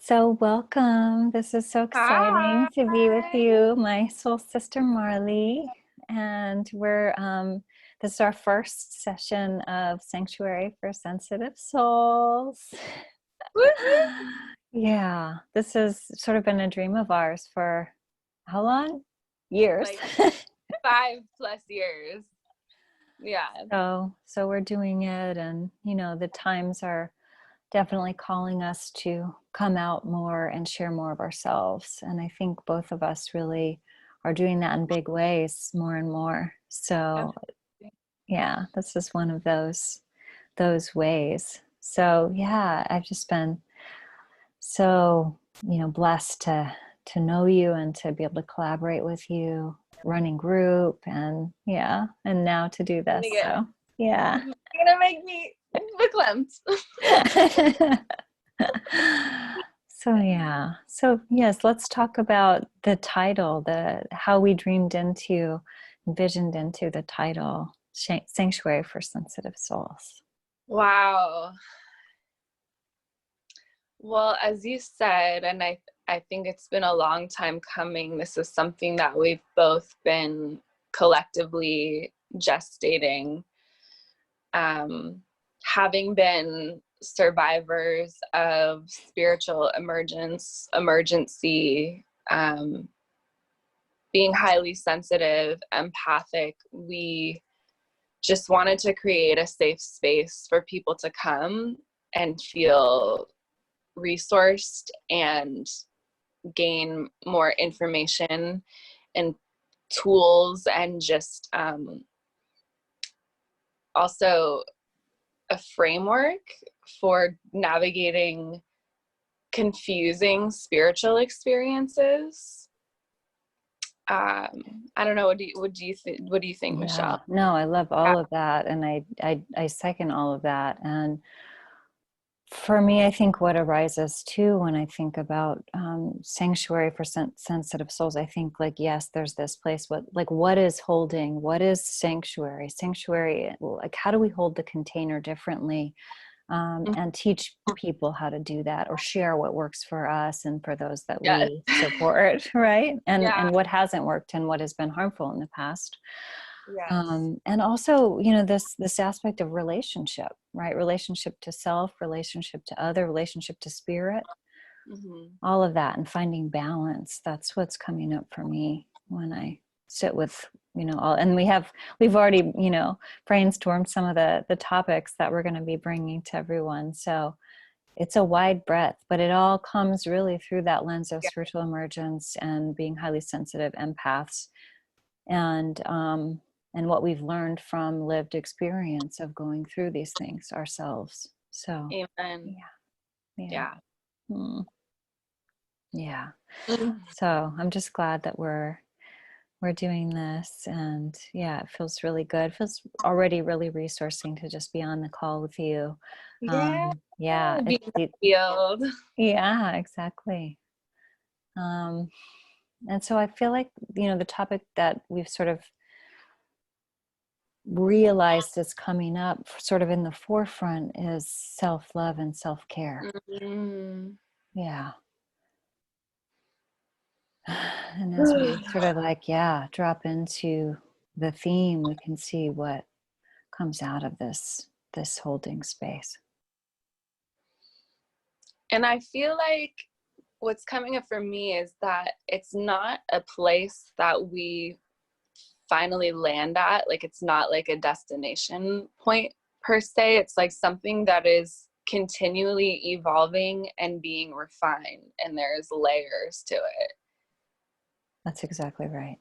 So welcome. This is so exciting to be with Hi. you, my soul sister Marlee. And this is our first session of Sanctuary for Sensitive Souls. Woohoo. Yeah, this has sort of been a dream of ours for how long? Years. Like 5+ years. Yeah. So we're doing it, and the times are definitely calling us to come out more and share more of ourselves. And I think both of us really are doing that in big ways more and more. So Absolutely. yeah, this is one of those ways. So yeah, I've just been so, blessed to know you and to be able to collaborate with you, running group, and yeah, and now to do this. So yeah. You're gonna make me verklempt. So yeah. So yes, let's talk about the title, how we envisioned into the title, Sanctuary for Sensitive Souls. Wow. Well, as you said, and I think it's been a long time coming, this is something that we've both been collectively gestating. Having been survivors of spiritual emergency, being highly sensitive, empathic, we just wanted to create a safe space for people to come and feel resourced and gain more information and tools, and just also a framework for navigating confusing spiritual experiences. I don't know. What do you think? What do you think, Yeah, Michelle? no, I love Yeah. all of that, and I second all of that. And for me, I think what arises too when I think about sanctuary for sensitive souls, I think like, yes, there's this place. What is holding? What is sanctuary? Sanctuary, like, how do we hold the container differently, and teach people how to do that, or share what works for us and for those that Yes. we support, right? Yeah. And what hasn't worked and what has been harmful in the past. Yes. And also, this aspect of relationship, right? Relationship to self, relationship to other, relationship to spirit, Mm-hmm. all of that, and finding balance. That's what's coming up for me when I sit with, all. And we've already, brainstormed some of the topics that we're going to be bringing to everyone. So it's a wide breadth, but it all comes really through that lens of Yeah. spiritual emergence and being highly sensitive empaths, and what we've learned from lived experience of going through these things ourselves. So Amen. yeah, yeah, Yeah. yeah. Mm. So I'm just glad that we're doing this, and yeah, it feels really good. It feels already really resourcing to just be on the call with you. Yeah. Yeah, Being in the field. yeah, exactly. Um, and so I feel like, the topic that we've sort of realized is coming up sort of in the forefront is self-love and self-care. Mm. Yeah. And as we sort of drop into the theme, we can see what comes out of this holding space. And I feel like what's coming up for me is that it's not a place that we finally land at. Like, it's not like a destination point per se. It's like something that is continually evolving and being refined, and there's layers to it. That's exactly right.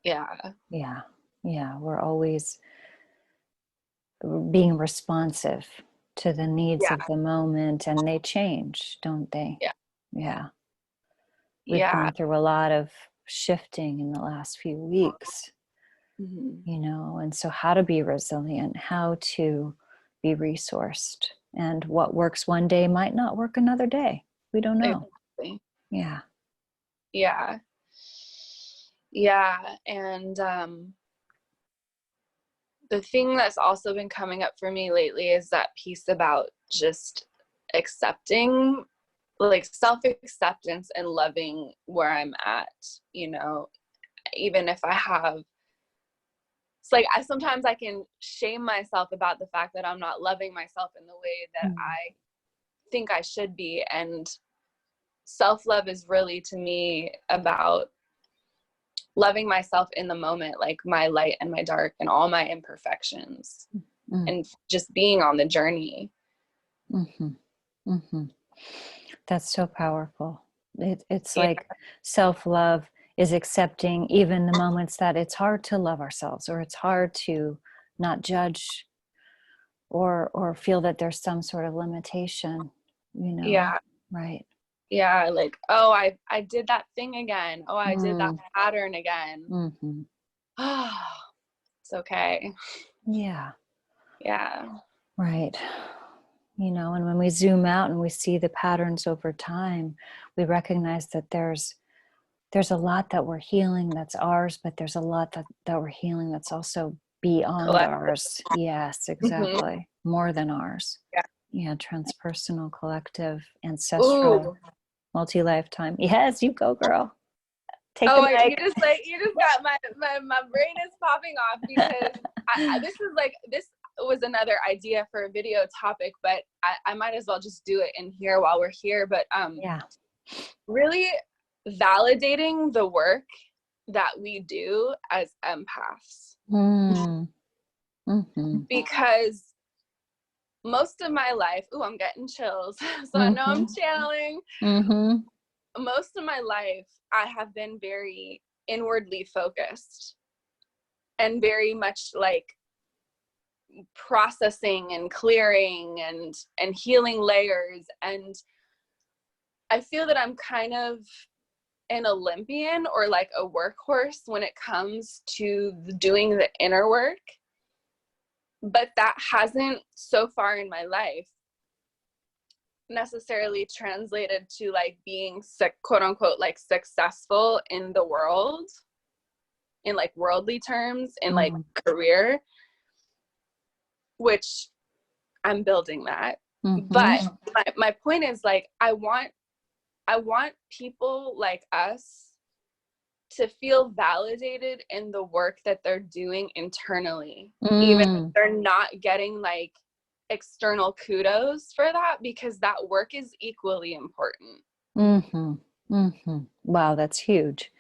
Yeah. Yeah. Yeah. We're always being responsive to the needs Yeah. of the moment, and they change, don't they? Yeah. Yeah. We've Yeah. gone through a lot of shifting in the last few weeks, Mm-hmm. and so how to be resilient, how to be resourced, and what works one day might not work another day. We don't know. Exactly. Yeah. Yeah. Yeah. And the thing that's also been coming up for me lately is that piece about just accepting like self-acceptance and loving where I'm at, you know, even if I have, it's like sometimes I can shame myself about the fact that I'm not loving myself in the way that I think I should be. And self-love is really, to me, about loving myself in the moment, like my light and my dark and all my imperfections, and just being on the journey. That's so powerful. It's like self-love is accepting even the moments that it's hard to love ourselves, or it's hard to not judge, or feel that there's some sort of limitation, you know? Yeah. Right. Yeah. Like, oh, I did that thing again. Oh, I did that pattern again. Oh, it's okay. Yeah. Yeah. Right. You know, and when we zoom out and we see the patterns over time, we recognize that there's a lot that we're healing that's ours, but there's a lot that we're healing that's also beyond Collective. ours. Yes, exactly. More than ours. Yeah, transpersonal, collective, ancestral, multi-lifetime. Yes, you go, girl. Take the mic. You just got my brain is popping off, because this was another idea for a video topic, but I might as well just do it in here while we're here. But really validating the work that we do as empaths. Because most of my life, I'm getting chills, so I know I'm channeling. Most of my life, I have been very inwardly focused and very much like processing and clearing and healing layers. And I feel that I'm kind of an Olympian, or like a workhorse, when it comes to doing the inner work. But that hasn't, so far in my life, necessarily translated to like being quote unquote like successful in the world, in like worldly terms, in like career, which I'm building that. But my point is, like, I want people like us to feel validated in the work that they're doing internally, even if they're not getting like external kudos for that, because that work is equally important. Wow, that's huge.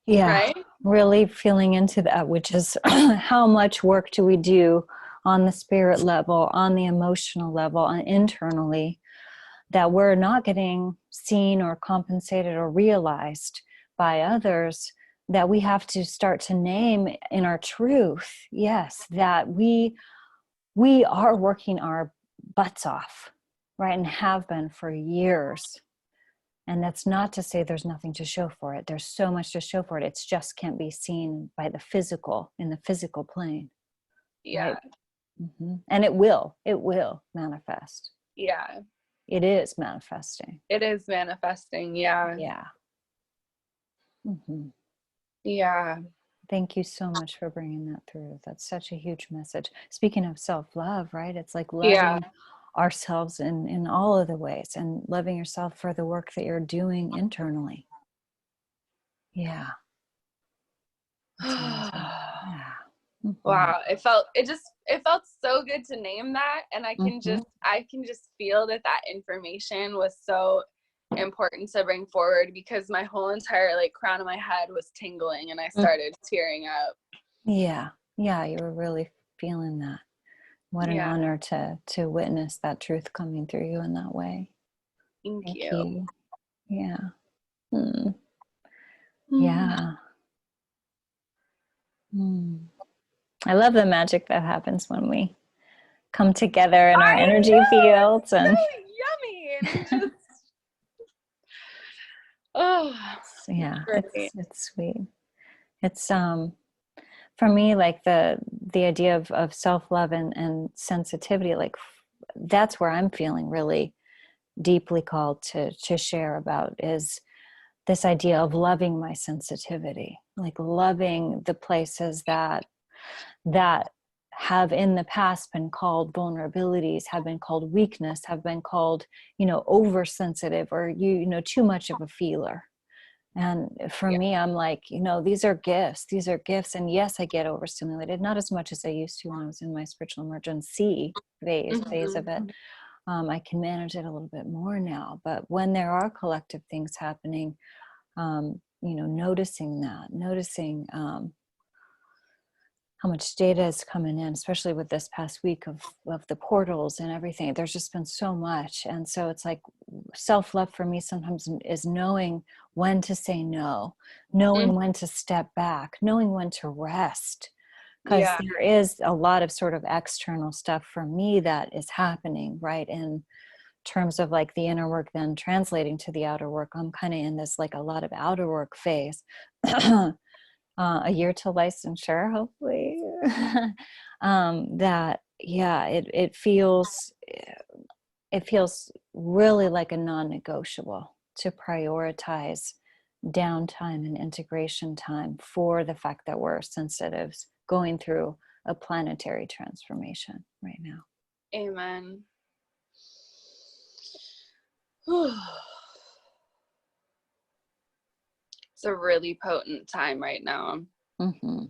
Yeah, right? Really feeling into that, which is how much work do we do on the spirit level, on the emotional level, and internally, that we're not getting seen or compensated or realized by others, that we have to start to name in our truth. Yes, that we are working our butts off, right? And have been for years. And that's not to say there's nothing to show for it. There's so much to show for it. It's just can't be seen by the physical, in the physical plane. Yeah. Right? And it will manifest. Yeah. It is manifesting. It is manifesting. Yeah. Yeah. Yeah. Thank you so much for bringing that through. That's such a huge message. Speaking of self-love, right? It's like loving ourselves in all of the ways, and loving yourself for the work that you're doing internally. Yeah. Yeah. Wow. It felt so good to name that. And I can just feel that information was so important to bring forward, because my whole entire like crown of my head was tingling and I started tearing up. Yeah. You were really feeling that. What an honor to witness that truth coming through you in that way. Thank you. Yeah. Yeah. I love the magic that happens when we come together in our energy fields. And so yummy. And just, yeah, it's sweet. It's for me, like the idea of self-love and sensitivity, like that's where I'm feeling really deeply called to share about, is this idea of loving my sensitivity, like loving the places that have in the past been called vulnerabilities, have been called weakness, have been called, oversensitive, or too much of a feeler. And for Yeah. me, I'm like, these are gifts. These are gifts. And yes, I get overstimulated, not as much as I used to when I was in my spiritual emergency phase of it. I can manage it a little bit more now. But when there are collective things happening, noticing that, noticing how much data is coming in, especially with this past week of the portals and everything. There's just been so much. And so it's like self-love for me sometimes is knowing when to say no, knowing when to step back, knowing when to rest. Because Yeah. there is a lot of sort of external stuff for me that is happening, right? In terms of like the inner work then translating to the outer work. I'm kind of in this like a lot of outer work phase. A year to licensure, hopefully. That, yeah, it feels really like a non-negotiable to prioritize downtime and integration time for the fact that we're sensitives going through a planetary transformation right now. Amen. It's a really potent time right now. Mm-hmm.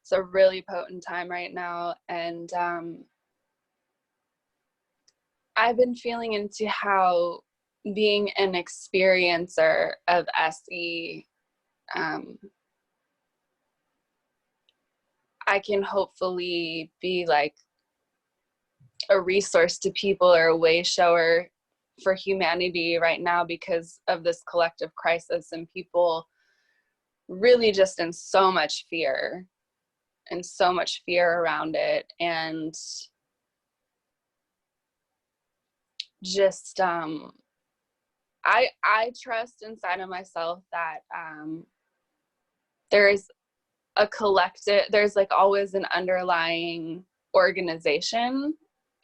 It's a really potent time right now. And I've been feeling into how being an experiencer of SE, I can hopefully be like a resource to people or a way shower for humanity right now because of this collective crisis and people really just in so much fear around it. And just I trust inside of myself that there is a collective, there's like always an underlying organization,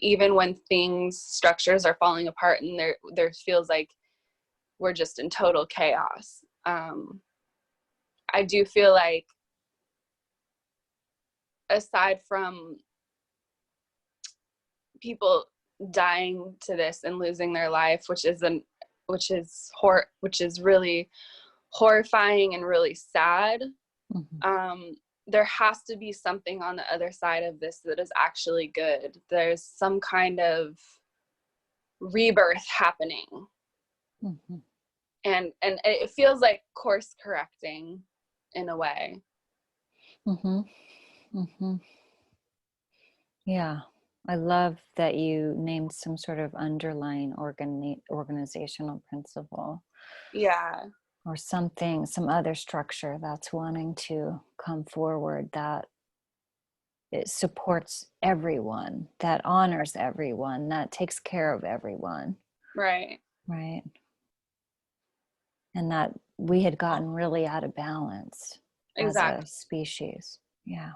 even when structures are falling apart and there feels like we're just in total chaos. I do feel like aside from people dying to this and losing their life, which is really horrifying and really sad, there has to be something on the other side of this that is actually good. There's some kind of rebirth happening. And it feels like course correcting in a way. Yeah, I love that you named some sort of underlying organizational principle. Yeah. Or something, some other structure that's wanting to come forward, that it supports everyone, that honors everyone, that takes care of everyone. Right. Right. And that we had gotten really out of balance as a species. Yeah.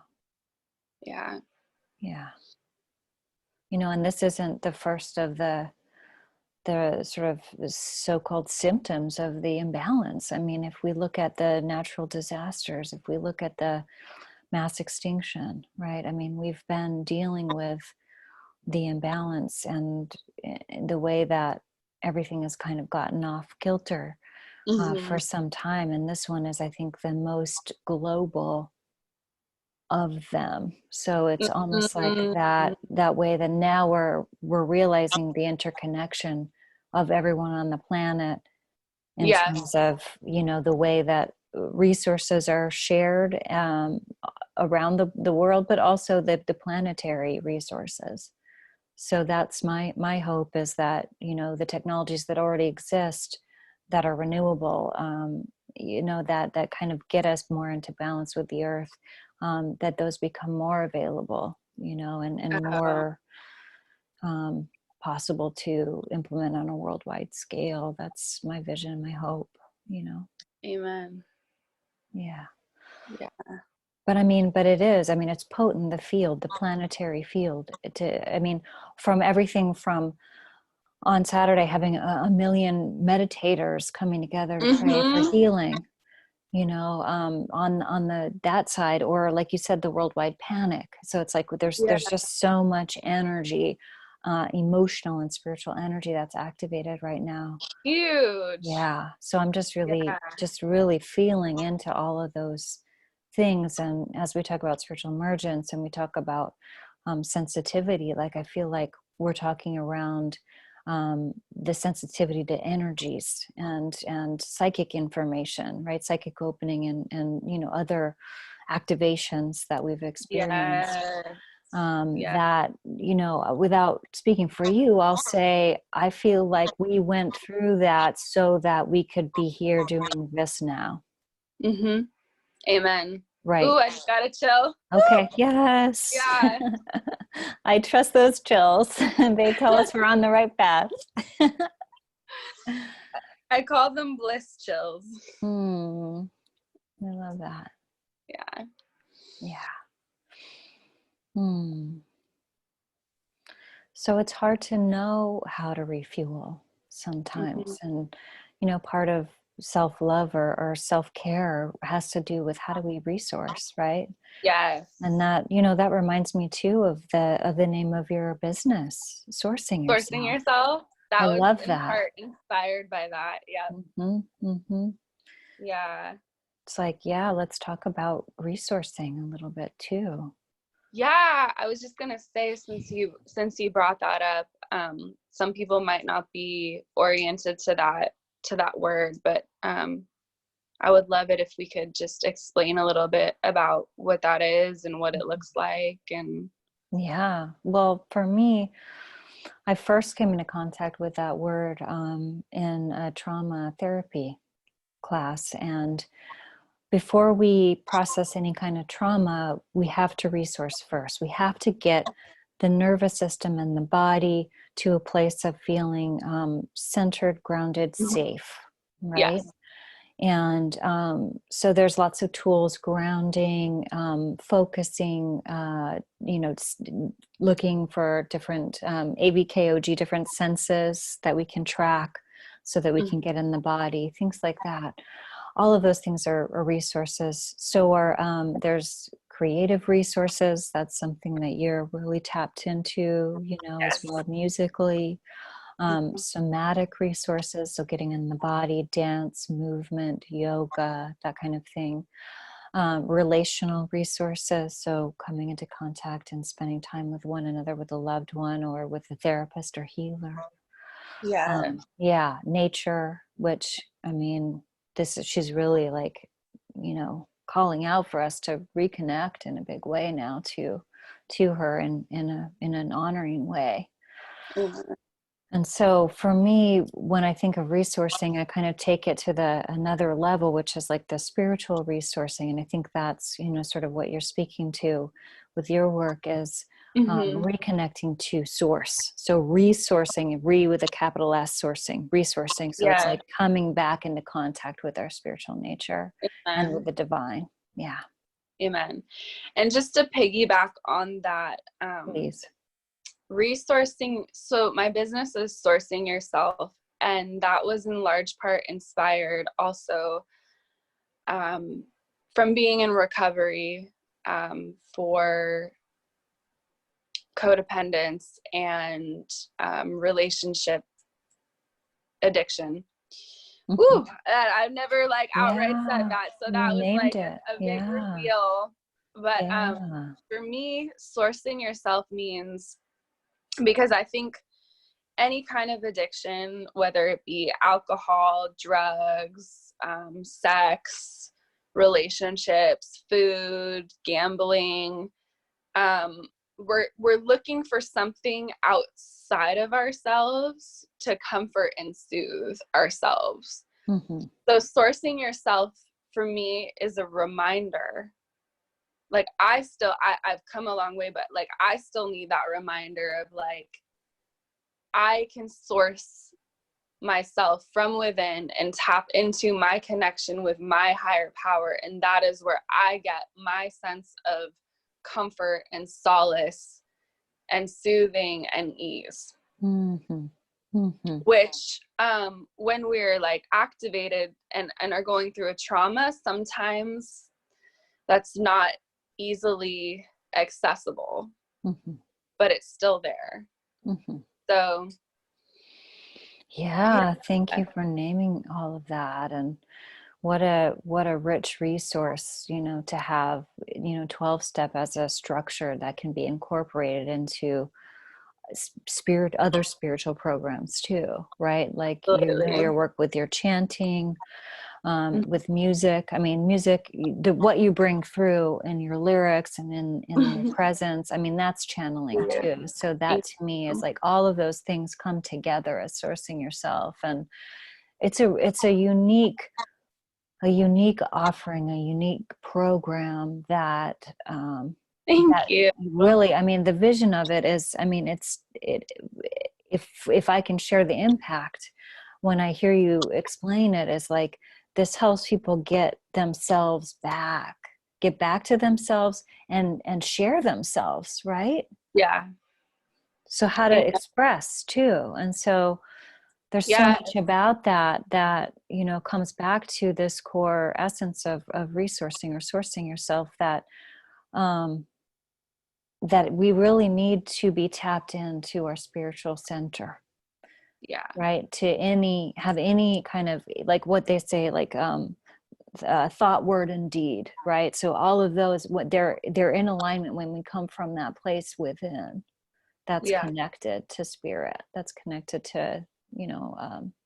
Yeah. Yeah. And this isn't the first of the sort of so-called symptoms of the imbalance. I mean, if we look at the natural disasters, if we look at the mass extinction, right? I mean, we've been dealing with the imbalance and the way that everything has kind of gotten off kilter for some time. And this one is, I think, the most global of them. So it's almost like that way that now we're realizing the interconnection of everyone on the planet in terms of, the way that resources are shared around the world, but also the planetary resources. So that's my hope, is that, the technologies that already exist that are renewable, that kind of get us more into balance with the earth, that those become more available, and more possible to implement on a worldwide scale. That's my vision, my hope, Amen. Yeah. Yeah. But it's potent, the field, the planetary field. From everything from on Saturday having a million meditators coming together to pray for healing, on that side, or like you said, the worldwide panic. So it's like Yeah. there's just so much energy, emotional and spiritual energy that's activated right now. Huge. Yeah. So I'm Yeah. just really feeling into all of those things. And as we talk about spiritual emergence and we talk about sensitivity, like I feel like we're talking around the sensitivity to energies and psychic information, right? Psychic opening and other activations that we've experienced. Yeah. Yeah. That, without speaking for you, I'll say I feel like we went through that so that we could be here doing this now. Mm-hmm. Amen. Ooh, Right. I just got to chill. Okay. Yes. Yeah. I trust those chills. They tell us we're on the right path. I call them bliss chills. I love that. Yeah. Yeah. So it's hard to know how to refuel Mm-hmm. sometimes. And, part of self-love or self-care has to do with how do we resource, right? Yes. And that reminds me too of the name of your business, Sourcing Sourcing Yourself. yourself. I That was love in that. part inspired by that. Yeah. Yeah. It's like, yeah, let's talk about resourcing a little bit too. Yeah, I was just gonna say, since you brought that up, some people might not be oriented to that word, but I would love it if we could just explain a little bit about what that is and what it looks like. And Yeah. Well, for me, I first came into contact with that word in a trauma therapy class. And before we process any kind of trauma, we have to resource first. We have to get the nervous system and the body to a place of feeling centered, grounded, safe, right? yes. And so there's lots of tools: grounding, focusing, looking for different ABKOG, different senses that we can track so that we can get in the body, things like that. All of those things are resources. So there's creative resources. That's something that you're really tapped into, as Yes. well, musically. Somatic resources, so getting in the body, dance, movement, yoga, that kind of thing. Relational resources, so coming into contact and spending time with one another, with a loved one or with a therapist or healer. Yeah. Yeah, nature, which, I mean, she's really like, calling out for us to reconnect in a big way now to her in an honoring way. Mhm. And so for me, when I think of resourcing, I kind of take it to the another level, which is like the spiritual resourcing. And I think that's, sort of what you're speaking to with your work is Mhm. reconnecting to source. So resourcing, with a capital S, resourcing. So it's Yeah. like coming back into contact with our spiritual nature and with Amen. the divine. Yeah, Amen. And just to piggyback on that, please. resourcing, so my business is Sourcing Yourself, and that was in large part inspired also from being in recovery for codependence and relationship addiction. Woo! I've never like outright said Yeah, that, so you that was named like it. a big Yeah, reveal. But yeah. for me, sourcing yourself means, because I think any kind of addiction, whether it be alcohol, drugs, sex, relationships, food, gambling, we're looking for something outside of ourselves to comfort and soothe ourselves. Mm-hmm. So sourcing yourself for me is a reminder. Like I've come a long way, but like I still need that reminder of like I can source myself from within and tap into my connection with my higher power, and that is where I get my sense of comfort and solace and soothing and ease. Mm-hmm. Mm-hmm. which when we're like activated and are going through a trauma, sometimes that's not easily accessible, Mm-hmm. but it's still there. Mm-hmm. So Yeah, thank you for naming all of that. And what a rich resource, to have, 12 step as a structure that can be incorporated into other spiritual programs too, right? Like your work with your chanting, with music. I mean, music, what you bring through in your lyrics and in your presence, I mean, that's channeling too. So that to me is like all of those things come together as sourcing yourself. And it's a unique offering, a unique program that thank that you. really, I mean, the vision of it is, I mean, if I can share the impact when I hear you explain it, is like this helps people get back to themselves and share themselves, right? Yeah. So how to express too. And so there's so much about that comes back to this core essence of resourcing or sourcing yourself, that that we really need to be tapped into our spiritual center. Yeah. Right. To have any kind of, like what they say, like thought, word, and deed. Right. So all of those, what they're in alignment when we come from that place within, that's connected to spirit, that's connected to,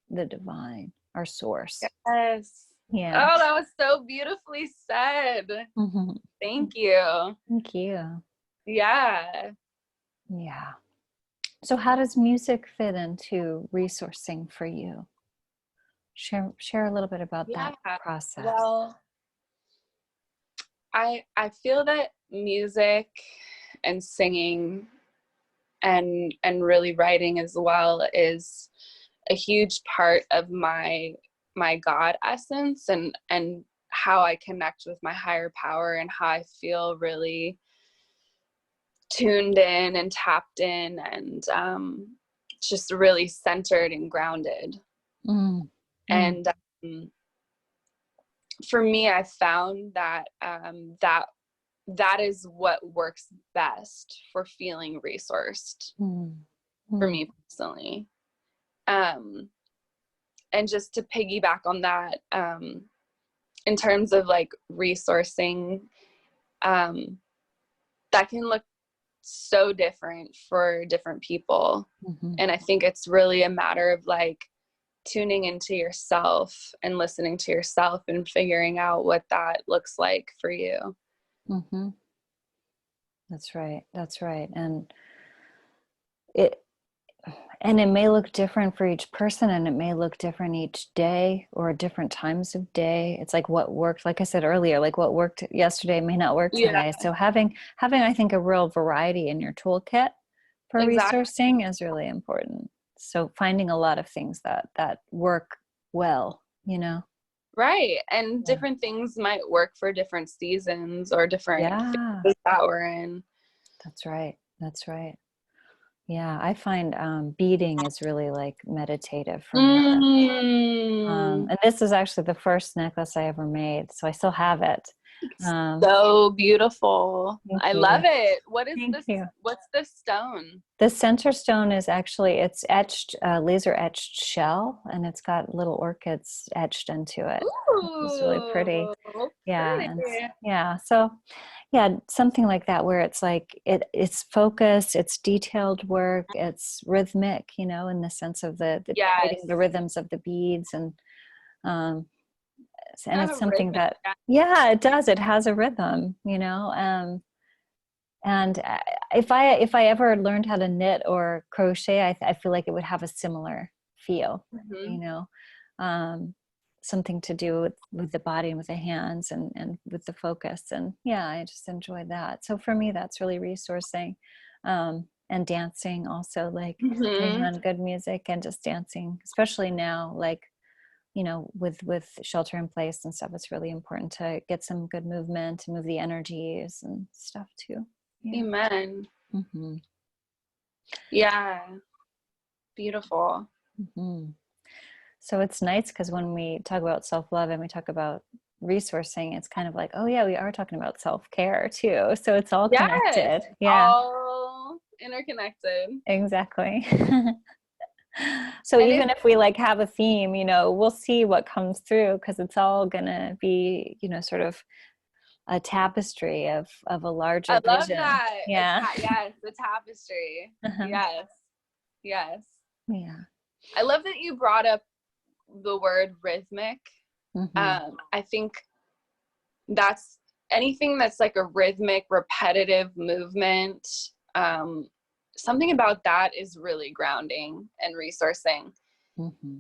the divine, our source. Yes. Yeah. Oh, that was so beautifully said. Mm-hmm. Thank you. Thank you. Yeah. Yeah. So how does music fit into resourcing for you? Share a little bit about that process. Well, I feel that music and singing and really writing as well is a huge part of my God essence, and how I connect with my higher power, and how I feel really tuned in and tapped in, and just really centered and grounded. Mm. And for me, I found that that is what works best for feeling resourced for me personally. And just to piggyback on that, in terms of like resourcing, that can look so different for different people. And I think it's really a matter of like tuning into yourself and listening to yourself and figuring out what that looks like for you. Mm-hmm. That's right. And it may look different for each person, and it may look different each day or different times of day. It's like what worked, like I said earlier, like what worked yesterday may not work today. So having I think a real variety in your toolkit for resourcing is really important. So finding a lot of things that work well, Right. And different things might work for different seasons or different phases that we're in. That's right. Yeah, I find beading is really like meditative for me. And this is actually the first necklace I ever made, so I still have it. So beautiful. I love it. What is Thank this? you. What's this stone? The center stone is actually, it's etched, laser etched shell, and it's got little orchids etched into it. It's really pretty. Yeah. Yeah. So yeah, something like that, where it's like it's focused, it's detailed work, it's rhythmic, in the sense of the creating the rhythms of the beads, and it's something that it does. It has a rhythm, and if I ever learned how to knit or crochet, I feel like it would have a similar feel, something to do with the body and with the hands and with the focus. And I just enjoy that. So for me, that's really resourcing. And dancing also, like putting on good music and just dancing, especially now, like, with shelter in place and stuff, it's really important to get some good movement, to move the energies and stuff too. Amen. Yeah. Beautiful. Mhm. So it's nice because when we talk about self-love and we talk about resourcing, it's kind of like, oh yeah, we are talking about self-care too. So it's all Yes, connected. it's Yeah, all interconnected. exactly. So And it's even if we like have a theme, we'll see what comes through because it's all gonna be, sort of a tapestry of a larger I love vision. that. Yeah. Yes, the tapestry. Uh-huh. Yes. Yes. Yeah. I love that you brought up the word rhythmic. Hmm. I think that's anything that's like a rhythmic, repetitive movement. Um, Something about that is really grounding and resourcing. Hmm.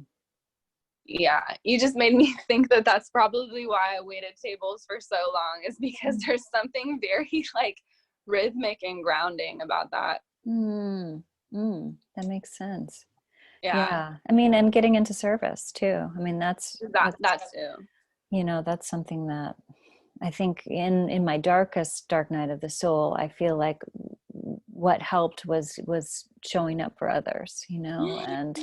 Yeah, you just made me think that that's probably why I waited tables for so long, is because there's something very like rhythmic and grounding about that. Mm. Mm. That makes sense. Yeah, Yeah. I mean, and getting into service too. I mean, that's that too. that's something that I think in my darkest dark night of the soul, I feel like what helped was showing up for others, and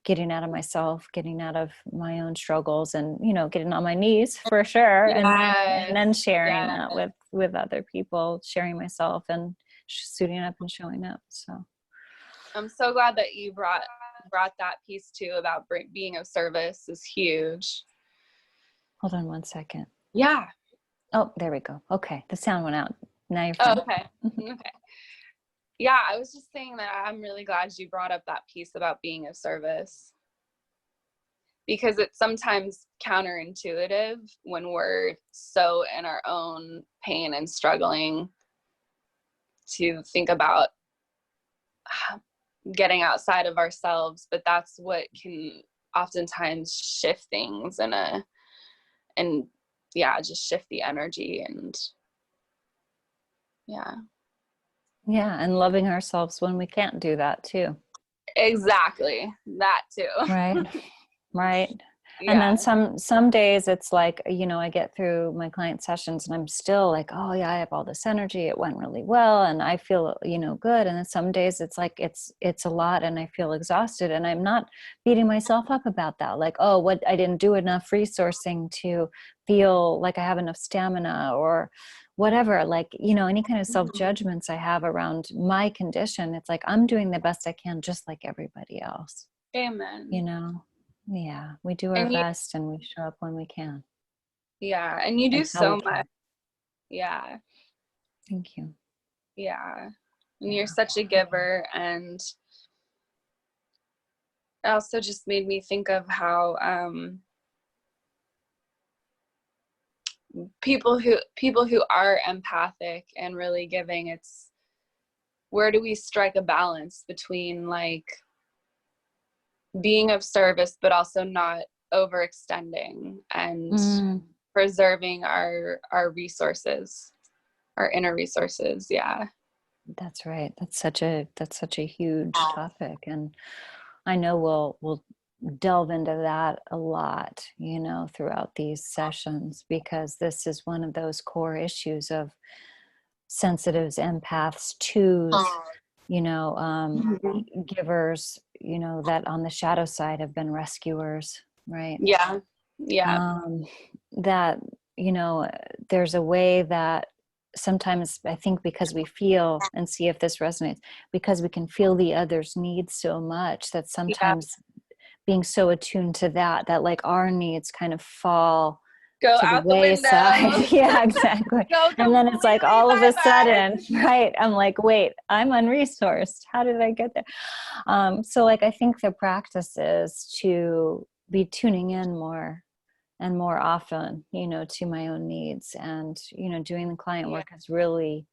getting out of myself, getting out of my own struggles, and getting on my knees for sure, and Yes, then sharing yes. that with other people, sharing myself and suiting up and showing up. So I'm so glad that you brought that piece too about being of service is huge. hold on one second. Yeah. Oh, there we go. Okay, the sound went out. Now you're Oh, fine. okay. Okay. Yeah, I was just saying that I'm really glad you brought up that piece about being of service, because it's sometimes counterintuitive when we're so in our own pain and struggling to think about getting outside of ourselves, but that's what can oftentimes shift things and yeah, just shift the energy. And yeah, Yeah, and loving ourselves when we can't do that too. exactly, that too. Right. Right. And then Yeah, some days it's like, I get through my client sessions and I'm still like, oh yeah, I have all this energy. It went really well and I feel, good. And then some days it's like it's a lot and I feel exhausted and I'm not beating myself up about that. Like, oh, what I didn't do enough resourcing to feel like I have enough stamina or whatever, like, any kind of self-judgments I have around my condition. It's like I'm doing the best I can just like everybody else, you amen. know. Yeah, we do our And you, best and we show up when we can yeah, and you do and how we so much. can. Yeah, Thank you. yeah. And you're Yeah. such a giver. And it also just made me think of how people who are empathic and really giving, it's where do we strike a balance between like being of service but also not overextending and Mm, preserving our resources, our inner resources. Yeah. that's right. That's such a huge topic. And I know we'll delve into that a lot, throughout these sessions because this is one of those core issues of sensitives, empaths, twos, Mhm. givers, that on the shadow side have been rescuers, right? Yeah. Yeah. um, that there's a way that sometimes I think because we feel and see if this resonates, because we can feel the other's needs so much that Yeah. sometimes being so attuned to that like our needs kind of fall Go to the out the window. wayside. Yeah, exactly. Go And then it's like completely all of a bye-bye. sudden, right, I'm like, wait, I'm unresourced, how did I get there? So like I think the practice is to be tuning in more and more often, to my own needs. And, doing the client Yeah, work has really,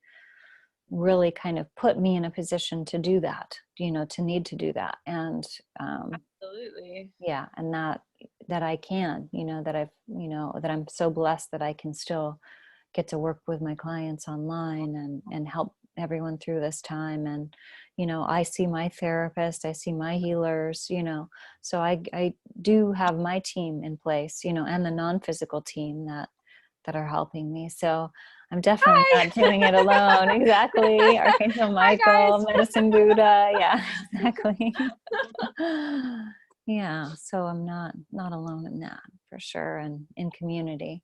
really kind of put me in a position to do that, to need to do that. And absolutely. yeah, and that I can, that I'm so blessed that I can still get to work with my clients online and help everyone through this time. And I see my therapist, I see my healers, so I do have my team in place, and the non-physical team that are helping me. So I'm definitely Hi. not doing it alone. Exactly. Archangel Hi, Michael, guys. Medicine Buddha. Yeah, exactly. Yeah, so I'm not alone in that for sure, and in community,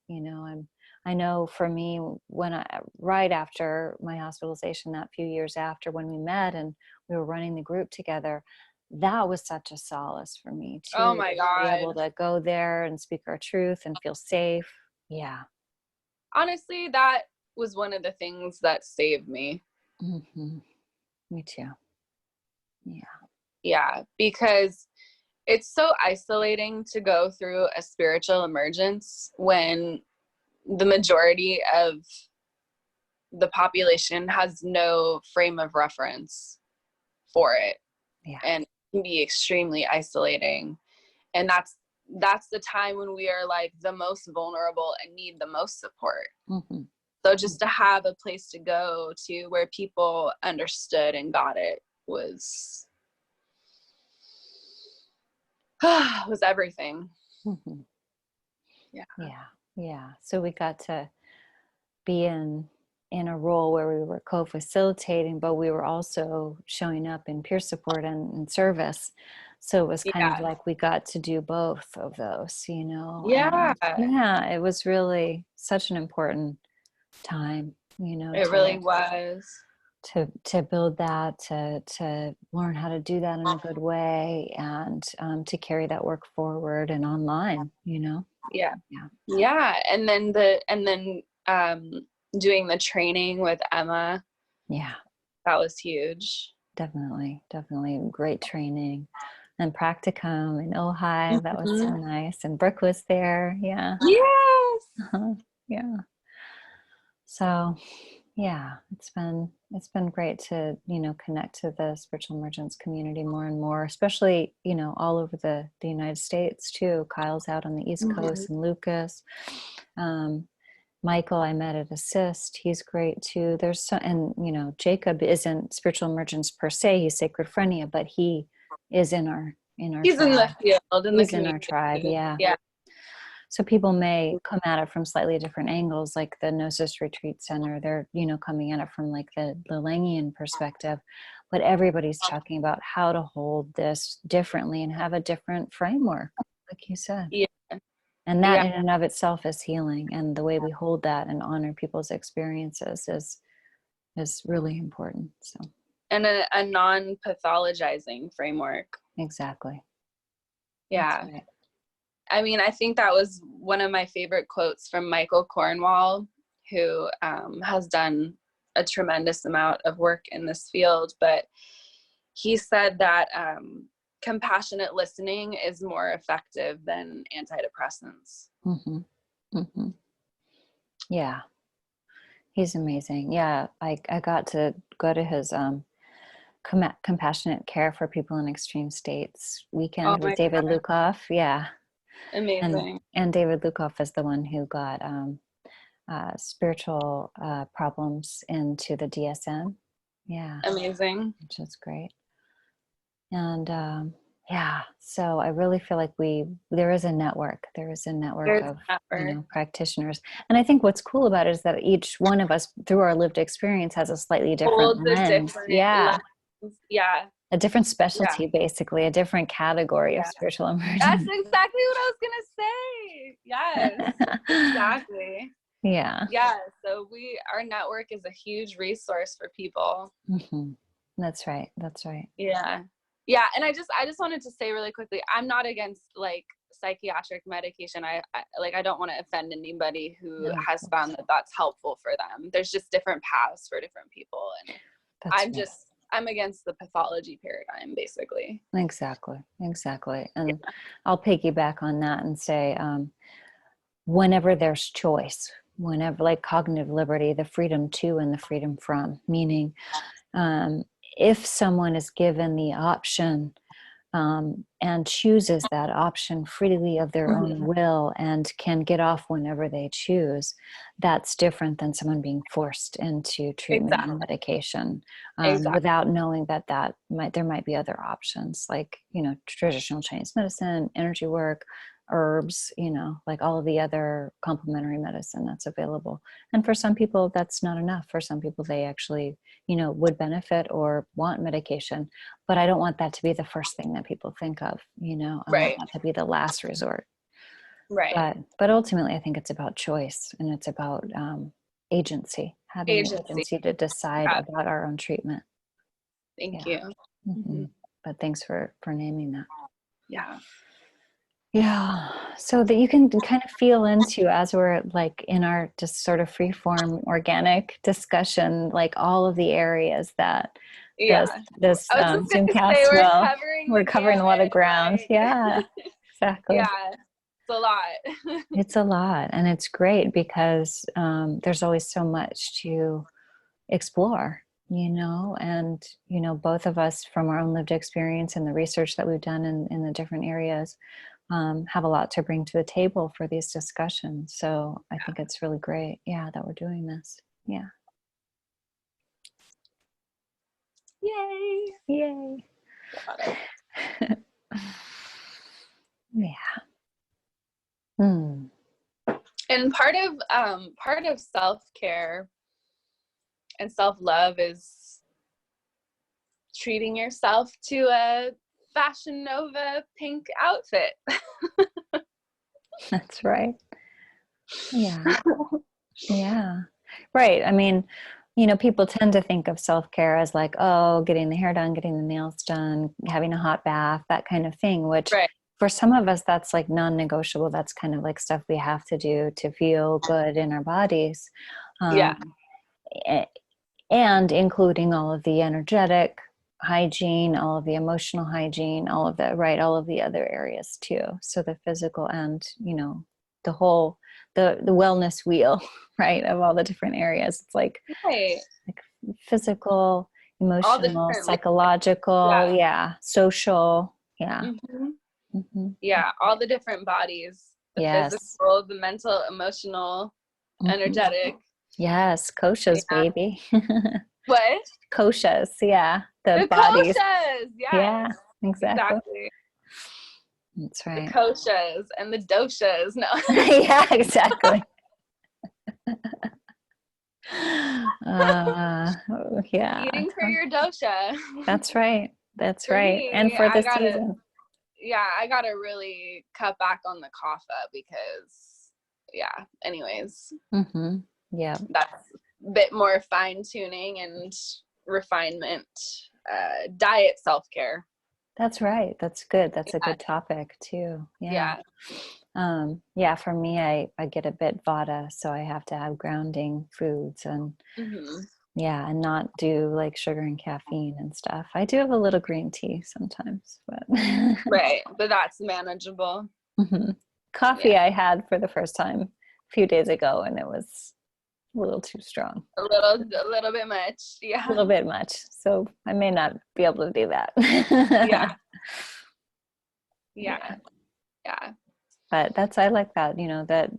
I know for me, when I right after my hospitalization, that few years after, when we met and we were running the group together, that was such a solace for me Oh too, my to be able God. to go there and speak our truth and feel safe. Yeah. Honestly, that was one of the things that saved me. Hmm. Me too. Yeah. Yeah, because it's so isolating to go through a spiritual emergence when the majority of the population has no frame of reference for it, Yeah. and it can be extremely isolating. And that's the time when we are like the most vulnerable and need the most support. Hmm. So just to have a place to go to where people understood and got it was was everything. Hmm. Yeah. Yeah. Yeah. So we got to be in a role where we were co-facilitating, but we were also showing up in peer support and service. So it was kind of Yeah. like we got to do both of those, Yeah. and yeah, it was really such an important time, It really was. to build that, to learn how to do that in a good way, and to carry that work forward and online. Yeah. Yeah. Yeah. And then doing the training with Emma, Yeah. that was huge. Definitely great training. And practicum in Ojai, that was so Mhm. nice. And Brooke was there. Yeah. Yes. Uh-huh. Yeah. So yeah, it's been great to, connect to the spiritual emergence community more and more, especially, all over the United States too. Kyle's out on the East Mhm. Coast, and Lucas. Um, Michael, I met at Assist. He's great too. There's so, and Jacob isn't spiritual emergence per se. He's sacred Phrenia, but he is in our He's in the tribe. field, in the He's in our tribe. community. Yeah. Yeah. So people may come at it from slightly different angles, like the Gnosis Retreat Center. They're, coming at it from like the Langian perspective, but everybody's talking about how to hold this differently and have a different framework, like you said. Yeah. And that Yeah. in and of itself is healing. And the way we hold that and honor people's experiences is really important. So And a non-pathologizing framework. exactly. That's Yeah. right. I mean, I think that was one of my favorite quotes from Michael Cornwall, who has done a tremendous amount of work in this field. But he said that compassionate listening is more effective than antidepressants. Mm-hmm. Mm-hmm. Yeah. He's amazing. Yeah. I got to go to his compassionate care for people in extreme states Oh weekend with my David God. Lukoff. Yeah. And Amazing. and David Lukoff is the one who got spiritual problems into the DSM. Yeah, Amazing. which is great. And yeah, so I really feel like there is a network. There is a network There's of that word. practitioners. And I think what's cool about it is that each one of us, through our lived experience, has a slightly different Holds a lens. different Yeah, lens. Yeah. a different Yeah. specialty, basically, a different category of Yeah. spiritual That's emergence. exactly what I was gonna say. Yes. Exactly. Yeah. Yeah. So our network is a huge resource for people. Hmm. That's right. That's right. Yeah. Yeah. And I just wanted to say really quickly, I'm not against like psychiatric medication. I don't want to offend anybody who No, of has found course. that that's helpful for them. There's just different paths for different people. And That's right. I'm against the pathology paradigm, basically. Exactly. Exactly. And I'll piggyback on that and say, whenever there's choice, whenever, like cognitive liberty, the freedom to and the freedom from, meaning um, if someone is given the option and chooses that option freely of their own Mhm. will and can get off whenever they choose, that's different than someone being forced into treatment and Exactly. medication Exactly. without knowing that there might be other options, like traditional Chinese medicine, energy work, herbs, like all of the other complementary medicine that's available. And for some people, that's not enough. For some people, they actually, would benefit or want medication. But I don't want that to be the first thing that people think of, I want Right. that to be the last resort. Right. But ultimately, I think it's about choice, and it's about agency, having the Agency. agency to decide Yeah. about our own treatment. Thank Yeah. you. Hmm. But thanks for naming that. Yeah. Yeah. So that you can kind of feel into, as we're like in our just sort of free form organic discussion, like all of the areas that Yeah. this I was just Zoom gonna say cast we're the covering a lot of gamut, ground. like Yeah, exactly. yeah, it's a lot. It's a lot, and it's great because there's always so much to explore, and both of us, from our own lived experience and the research that we've done in the different areas, have a lot to bring to the table for these discussions. So I think it's really great, that we're doing this. Yeah. Yay. Yay. Yeah. Hmm. And part of self-care and self-love is treating yourself to a Fashion Nova pink outfit. That's right. Yeah. Yeah. Right. I mean, people tend to think of self-care as like, oh, getting the hair done, getting the nails done, having a hot bath, that kind of thing, which Right. for some of us, that's like non-negotiable. That's kind of like stuff we have to do to feel good in our bodies. Yeah. A- and including all of the energetic hygiene, all of the emotional hygiene, all of that, right? All of the other areas too. So the physical and, the whole, the wellness wheel, right? Of all the different areas. It's like Right. physical, All the emotional, different psychological, social. Yeah. hmm Hmm. Yeah, all the different bodies, the Yes. physical, the mental, emotional, Hmm. energetic. Yes. Koshas, Yeah. baby. What? Koshas. Yeah. The The bodies. koshas. Yeah. Yes, Exactly. exactly. That's The right. koshas and the doshas. No. Yeah, exactly. Yeah, Eating for your dosha. that's right. That's For right. And me, for the season. I gotta really cut back on the kapha because, yeah, anyways, Hmm. Yeah, that's a bit more fine tuning and refinement, diet self-care. that's right. That's good. That's a good topic too. Yeah. Yeah. Yeah, for me, I get a bit vata, so I have to have grounding foods and Hmm. and not do like sugar and caffeine and stuff. I do have a little green tea sometimes, but Right, but that's manageable. Mhm. Coffee Yeah, I had for the first time a few days ago, and it was a little too strong. a little bit much. A Yeah. little bit much. So I may not be able to do that. Yeah. Yeah. Yeah. Yeah. But I like that,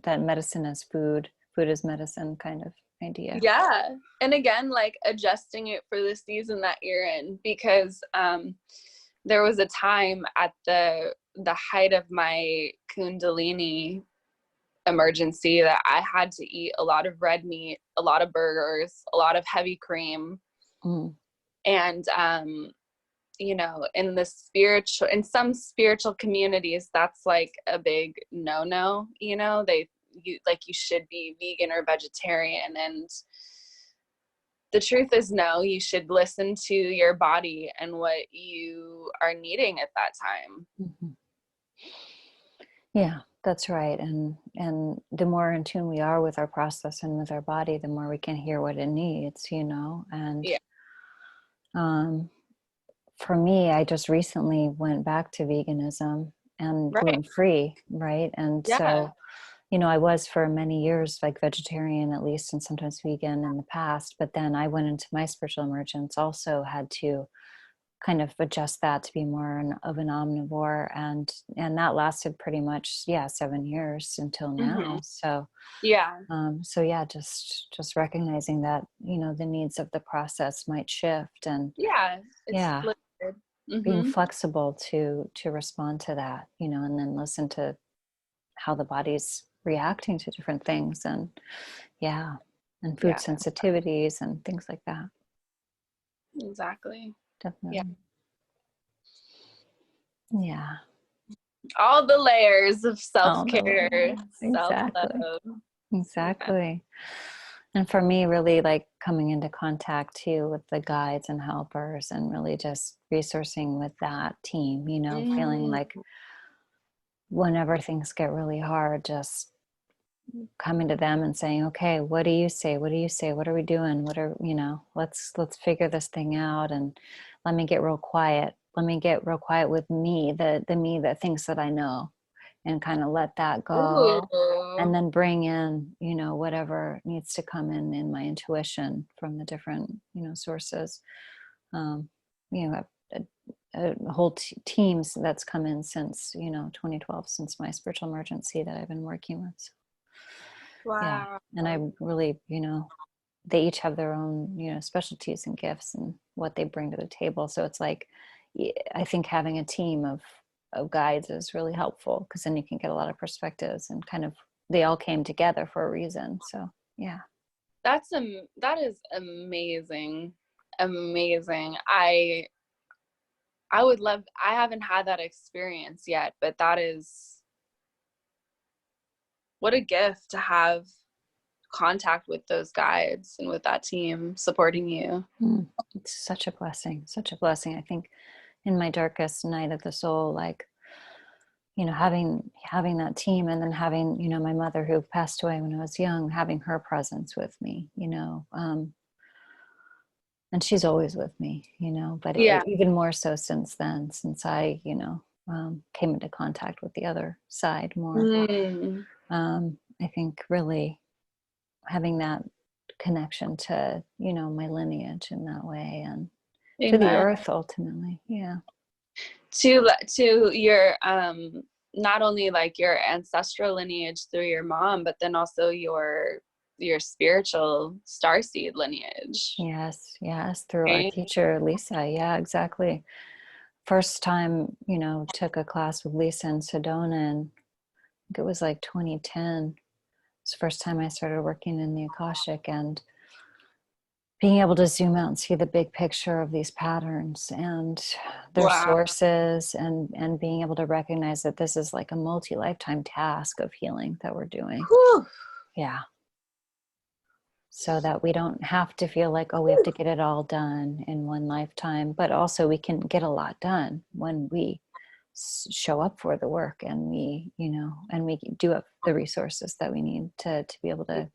that medicine as food, food as medicine kind of idea. Yeah. And again, like adjusting it for the season that you're in, because there was a time at the height of my Kundalini emergency that I had to eat a lot of red meat, a lot of burgers, a lot of heavy cream. Mm. And in some spiritual communities, that's like a big no, you should be vegan or vegetarian. And the truth is, no, you should listen to your body and what you are needing at that time. Mm-hmm. Yeah, that's right. And the more in tune we are with our process and with our body, the more we can hear what it needs, and Yeah. um for me, I just recently went back to veganism and Right. gluten free, right? And Yeah. so, I was for many years like vegetarian at least, and sometimes vegan in the past. But then I went into my spiritual emergence, also had to kind of adjust that to be more of an omnivore, and that lasted pretty much 7 years until Hmm. now. So Yeah. just recognizing that the needs of the process might shift, and Yeah. It's yeah, fluid. being Hmm. flexible to respond to that, and then listen to how the body's reacting to different things, and yeah, and food Yeah, sensitivities and things like that. exactly. Yeah. Definitely. Yeah. All the layers of All the self-care, layers. Exactly. self-love. Yeah. Exactly. And for me, really like coming into contact too with the guides and helpers, and really just resourcing with that team, you know, feeling Mm. like whenever things get really hard, just coming to them and saying, okay, what do you say? What do you say? What are we doing? What are, you know, let's figure this thing out, and let me get real quiet. Let me get real quiet with me, the me that thinks that I know, and kind of let that go, and Ooh. then bring in, you know, whatever needs to come in my intuition from the different, you know, sources. um, you know, a whole teams that's come in since, you know, 2012, since my spiritual emergency that I've been working with. So, yeah. Wow. And I really, you know, they each have their own, you know, specialties and gifts and what they bring to the table. So it's like, I think having a team of guides is really helpful, because then you can get a lot of perspectives, and kind of they all came together for a reason. So yeah. That is amazing. Amazing. I would love, I haven't had that experience yet, but that is, what a gift to have contact with those guides and with that team supporting you. It's such a blessing, such a blessing. I think in my darkest night of the soul, like, you know, having that team, and then having, you know, my mother who passed away when I was young, having her presence with me, you know, and she's always with me, you know, but Yeah. even more so since then, since I, you know, came into contact with the other side more. Mm. I think really having that connection to, you know, my lineage in that way, and to the Amen. earth ultimately. Yeah. To your not only like your ancestral lineage through your mom, but then also your spiritual starseed lineage. Yes, yes, through our Right? teacher Lisa. Yeah, exactly. First time, you know, took a class with Lisa in Sedona, and I think it was like 2010. It's the first time I started working in the Akashic, and being able to zoom out and see the big picture of these patterns and their Wow. sources, and being able to recognize that this is like a multi-lifetime task of healing that we're doing. Whew. Yeah. So that we don't have to feel like, oh, we have to get it all done in one lifetime, but also we can get a lot done when we show up for the work, and we, you know, and we do have the resources that we need to be able to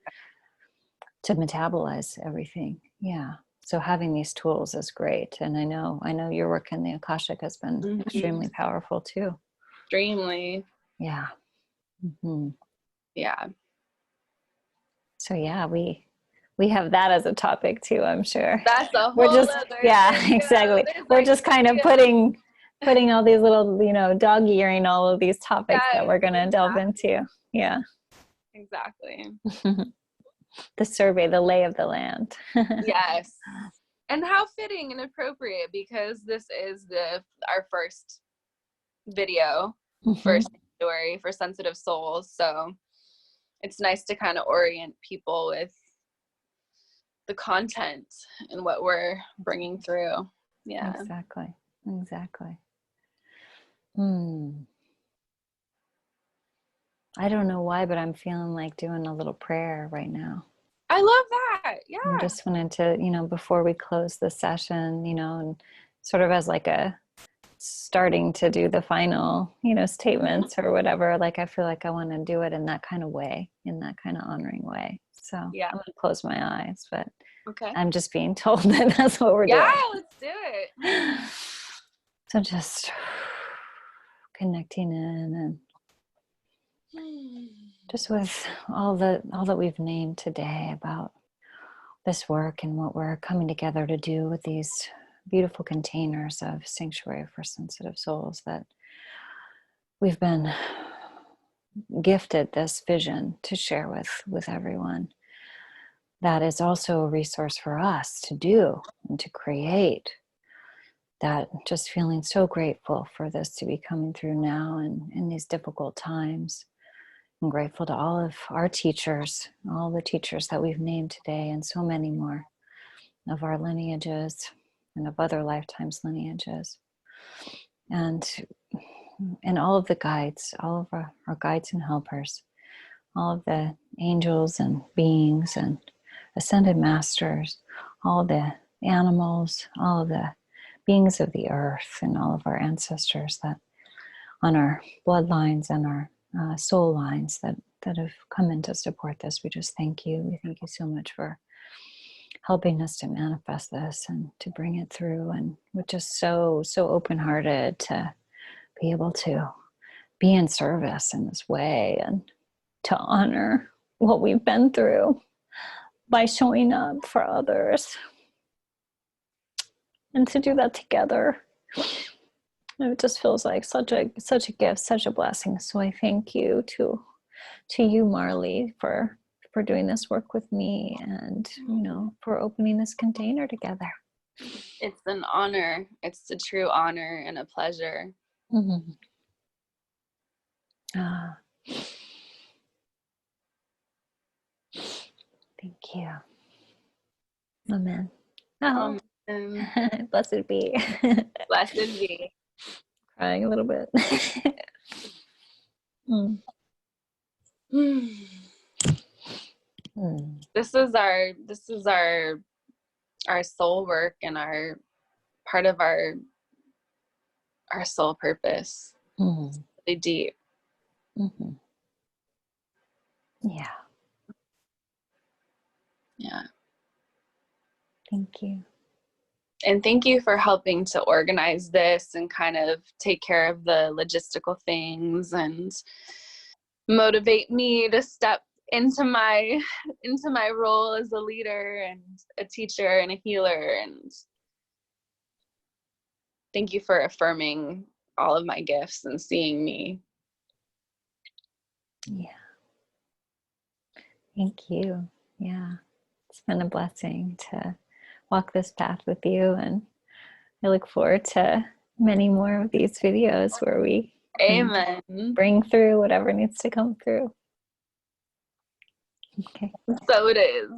metabolize everything. Yeah. So having these tools is great. And I know your work in the Akashic has been Mm-hmm. extremely powerful too. Extremely. Yeah. Mm-hmm. Yeah. So yeah, we have that as a topic too, I'm sure. That's a We're whole just, other yeah, video. exactly. There's We're like just kind of 2 videos. putting all these little, you know, dog earing all of these topics that Yes, we're going to delve into. Yeah. exactly. The survey, the lay of the land. Yes. And how fitting and appropriate, because this is our first video, Mhm. first story for sensitive souls. So it's nice to kind of orient people with the content and what we're bringing through. Yeah. Exactly. Exactly. Hmm. I don't know why, but I'm feeling like doing a little prayer right now. I love that. I Yeah. just wanted to, you know, before we close the session, you know, and sort of as like a starting to do the final, you know, statements or whatever, like I feel like I want to do it in that kind of way, in that kind of honoring way. So I'm Yeah. going to close my eyes, but Okay. I'm just being told that that's what we're Yeah, doing. let's do it. So just connecting in, and just with all that we've named today about this work and what we're coming together to do with these beautiful containers of sanctuary for sensitive souls, that we've been gifted this vision to share with everyone, that is also a resource for us to do and to create. That just feeling so grateful for this to be coming through now and in these difficult times, I'm grateful to all of our teachers, all the teachers that we've named today, and so many more of our lineages and of other lifetimes' lineages. And all of the guides, all of our guides and helpers, all of the angels and beings and ascended masters, all the animals, all of the beings of the earth, and all of our ancestors that on our bloodlines and our soul lines that have come in to support this. We just thank you. We thank you so much for helping us to manifest this and to bring it through. And we're just so open-hearted to be able to be in service in this way and to honor what we've been through by showing up for others and to do that together. It just feels like such a gift, such a blessing. So I thank you to you, Marlee, for doing this work with me and, for opening this container together. It's an honor. It's a true honor and a pleasure. Mm-hmm. Thank you. Amen. Oh. Blessed be. Blessed be. Crying a little bit. This is our soul work and our part of our soul purpose. Really deep. Yeah. Thank you. And thank you for helping to organize this and kind of take care of the logistical things and motivate me to step into my role as a leader and a teacher and a healer. And thank you for affirming all of my gifts and seeing me. Yeah. Thank you. Yeah. It's been a blessing to walk this path with you, and I look forward to many more of these videos where we bring through whatever needs to come through. Okay. So it is.